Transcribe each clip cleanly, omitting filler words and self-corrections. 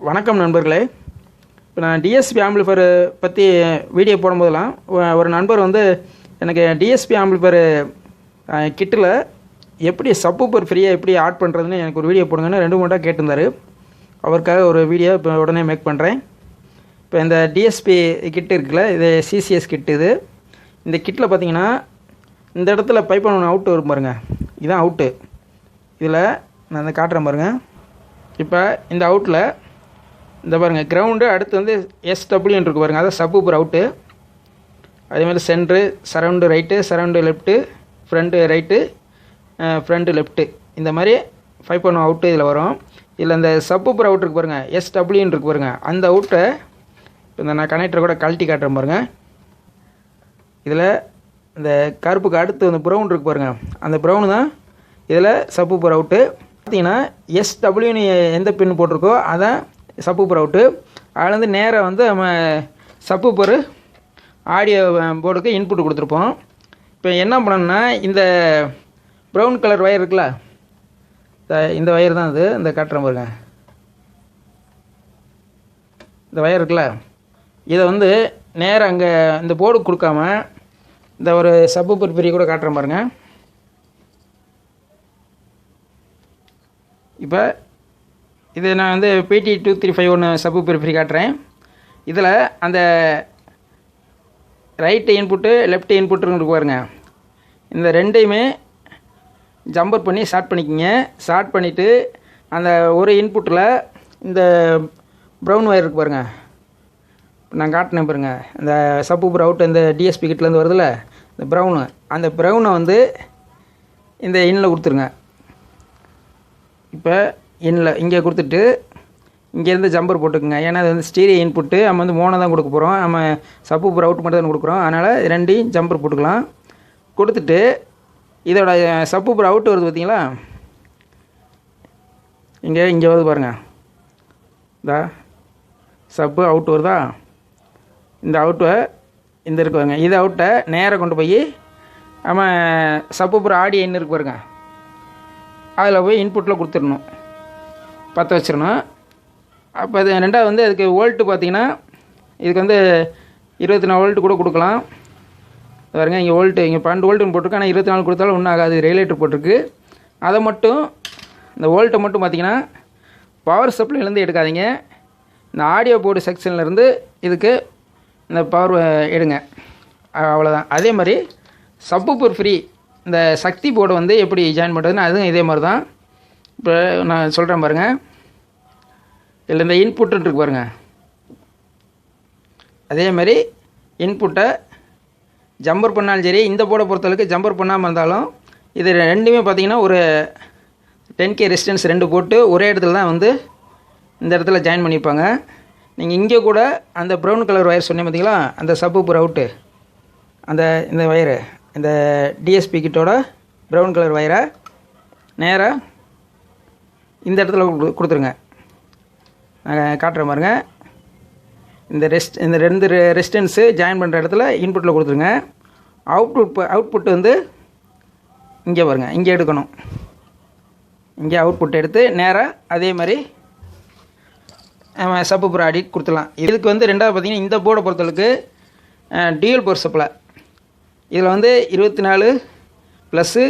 வணக்கம் நண்பர்களே. இப்போ நான் டிஎஸ்பி ஆம்பிளிஃபையர் பற்றி வீடியோ போடும்போதெல்லாம் ஒரு நண்பர் வந்து எனக்கு டிஎஸ்பி ஆம்பிளிஃபையர் கிட்டில் எப்படி சப்வூஃபர் ஃப்ரீயாக எப்படி ஆட் பண்ணுறதுன்னு எனக்கு ஒரு வீடியோ போடுங்கன்னு 2-3 டைம் கேட்டிருந்தார். அவருக்காக ஒரு வீடியோ இப்போ உடனே மேக் பண்ணுறேன். இப்போ இந்த டிஎஸ்பி கிட்டு இருக்குல்ல, இது சிசிஎஸ் கிட்டு. இந்த கிட்டில் பார்த்தீங்கன்னா இந்த இடத்துல 5.1 அவுட்டு வரும் பாருங்க, இதுதான் அவுட்டு. இதில் நான் இந்த காட்டுறேன் பாருங்கள். இப்போ இந்த அவுட்டில் இந்த பாருங்கள் கிரவுண்டு, அடுத்து வந்து எஸ்டபிள்யூன்னு இருக்குது பாருங்கள், அதான் சப்வூஃபர் அவுட்டு. அதேமாதிரி centre, surround right, surround left, front right, front left, இந்த மாதிரி 5.1 அவுட்டு இதில் வரும். இதில் இந்த சப்வூஃபர் அவுட் இருக்குது பாருங்கள், எஸ்டபிள்யூன்னு இருக்குது பாருங்கள், அந்த அவுட்டை இந்த நான் கனெக்டரை கூட கழட்டி காட்டுறேன் பாருங்கள். இதில் இந்த கருப்புக்கு அடுத்து வந்து ப்ரௌன் இருக்குது பாருங்கள், அந்த ப்ரௌனு தான் இதில் சப்வூஃபர் அவுட்டு. பார்த்தீங்கன்னா எஸ்டபிள்யூன்னு எந்த பின் போட்டிருக்கோ அதான் சப்வூஃபர் அவுட்டு. அதுலேருந்து நேராக வந்து நம்ம சப்வூஃபர் ஆடியோ போர்டுக்கு இன்புட் கொடுத்துருப்போம். இப்போ என்ன பண்ணணும்னா, இந்த ப்ரௌன் கலர் ஒயர் இருக்குல்ல, இந்த ஒயர் தான் இது, இந்த காட்டுறேன் பாருங்க, இந்த ஒயர் இருக்குல்ல, இதை வந்து நேராக அங்கே இந்த போர்டுக்கு கொடுக்காம இந்த ஒரு சப்வூஃபர் ஃப்ரீ கூட காட்டுறேன் பாருங்கள். இப்போ இது நான் வந்து PT2351 சப்வூஃபர் ஃப்ரீ காட்டுறேன். இதில் அந்த ரைட்டு இன்புட்டு லெஃப்ட் இன்புட்டுன்னு பாருங்க, இந்த ரெண்டையுமே ஜம்பர் பண்ணி ஸ்டார்ட் பண்ணிக்கோங்க. ஸ்டார்ட் பண்ணிவிட்டு அந்த ஒரு இன்புட்டில் இந்த ப்ரௌன் ஒயர் இருக்குது பாருங்கள், நான் காட்டினேன் பாருங்கள், இந்த சப்வூஃபர் அவுட் இந்த டிஎஸ்பி கிட்லேருந்து வருதுல்ல, இந்த ப்ரௌனு, அந்த ப்ரௌனை வந்து இந்த இன்னில் கொடுத்துருங்க. இப்போ இன்னில் இங்கே கொடுத்துட்டு இங்கேருந்து ஜம்பர் போட்டுக்குங்க. ஏன்னா அது வந்து ஸ்டீரியோ இன்புட்டு, நம்ம வந்து மோனோ தான் கொடுக்க போகிறோம், நம்ம சப்வூஃபர் அவுட் மட்டும் தான் கொடுக்குறோம். அதனால் ரெண்டையும் ஜம்பர் போட்டுக்கலாம். கொடுத்துட்டு இதோட சப்வூஃபர் அவுட் வருது பார்த்தீங்களா, இங்கே வருது பாருங்கள், இந்த சப்பு அவுட் வருதா, இந்த அவுட்டை இந்த இருக்கு பாருங்க, இது அவுட்டை நேராக கொண்டு போய் நம்ம சப்வூஃபர் ஆடியோ என்ன இருக்கு பாருங்க, அதில் போய் இன்புட்டில் கொடுத்துடணும், பற்ற வச்சிடணும். அப்போ அது ரெண்டாவது வந்து அதுக்கு வோல்ட்டு பார்த்தீங்கன்னா இதுக்கு வந்து 24 வோல்ட்டு கூட கொடுக்கலாம். பாருங்க, இங்கே வோல்ட்டு இங்கே 12 வோல்ட்டுன்னு போட்டிருக்கு, ஆனால் 24 கொடுத்தாலும் ஒன்றும் ஆகாது, ரெகுலேட்டர் போட்டிருக்கு. அதை மட்டும் இந்த வோல்ட்டை மட்டும் பார்த்தீங்கன்னா பவர் சப்ளைலேருந்து எடுக்காதீங்க, இந்த ஆடியோ போர்டு செக்ஷன்லேருந்து இதுக்கு இந்த பவர் எடுங்க, அவ்வளோதான். அதே மாதிரி சப்வூஃபர் ஃப்ரீ இந்த சக்தி போர்டு வந்து எப்படி ஜாயின் பண்ணுறதுன்னு அதுவும் இதே மாதிரி தான். இப்போ நான் சொல்கிறேன் பாருங்கள், இதில் இந்த இன்புட்டுன்னு இருக்கு பாருங்கள், அதே மாதிரி இன்புட்டை ஜம்பர் பண்ணாலும் சரி, இந்த போர்டை பொறுத்தளவுக்கு ஜம்பர் பண்ணாமல் இருந்தாலும் இது ரெண்டுமே பார்த்திங்கன்னா ஒரு 10K ரெசிஸ்டன்ஸ் 2 போட்டு ஒரே இடத்துல தான் வந்து இந்த இடத்துல ஜாயின் பண்ணியிருப்பாங்க. நீங்கள் இங்கே கூட அந்த ப்ரௌன் கலர் ஒயர் சொன்னேன் பார்த்தீங்களா, அந்த சப்வூஃபர் அவுட்டு, இந்த ஒயரு, இந்த டிஎஸ்பி கிட்டோட ப்ரௌன் கலர் ஒயரை நேராக இந்த இடத்துல கொடுத்துருங்க. நான் காட்டுறேன் பாருங்க, இந்த 2 ரெசிஸ்டன்ஸு ஜாயின் பண்ணுற இடத்துல இன்புட்டில் கொடுத்துருங்க. அவுட்புட் வந்து இங்கே பாருங்கள், இங்கே எடுக்கணும். இங்கே அவுட்புட் எடுத்து நேராக அதே மாதிரி சப்வூஃபர் ஆடி கொடுத்துடலாம். இதுக்கு வந்து ரெண்டாவது பார்த்திங்கன்னா இந்த போர்டை பொறுத்தளவுக்கு டியூல் பவர் சப்ளை, இதில் வந்து 24 ப்ளஸ்ஸு,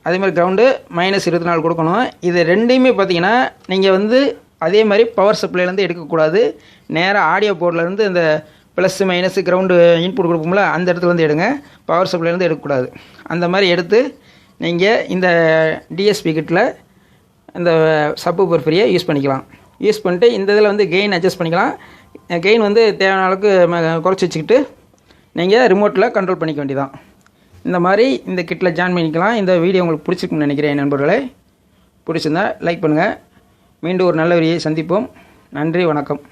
அதே மாதிரி கிரவுண்டு -24 கொடுக்கணும். இது ரெண்டையுமே பார்த்திங்கன்னா நீங்கள் வந்து அதே மாதிரி பவர் சப்ளைலேருந்து எடுக்கக்கூடாது, நேராக ஆடியோ போர்டிலேருந்து இந்த ப்ளஸ்ஸு மைனஸு கிரவுண்டு இன்புட் கொடுப்போம்ல, அந்த இடத்துலேருந்து எடுங்க, பவர் சப்ளைலேருந்து எடுக்கக்கூடாது. அந்த மாதிரி எடுத்து நீங்கள் இந்த டிஎஸ்பி கிட்டில் இந்த சப்வூஃபர் ஃப்ரீயை யூஸ் பண்ணிக்கலாம். யூஸ் பண்ணிட்டு இந்த இதில் வந்து கெயின் அட்ஜஸ்ட் பண்ணிக்கலாம். கெயின் வந்து தேவையான அளவுக்கு குறைச்சி வச்சுக்கிட்டு நீங்கள் ரிமோட்டில் கண்ட்ரோல் பண்ணிக்க வேண்டியதான். இந்த மாதிரி இந்த கிட்டில் ஜாயின் பண்ணிக்கலாம். இந்த வீடியோ உங்களுக்கு பிடிச்சிருக்குன்னு நினைக்கிறேன் நண்பர்களே. பிடிச்சிருந்தா லைக் பண்ணுங்கள். மீண்டும் ஒரு நல்ல வீடியோவை சந்திப்போம். நன்றி, வணக்கம்.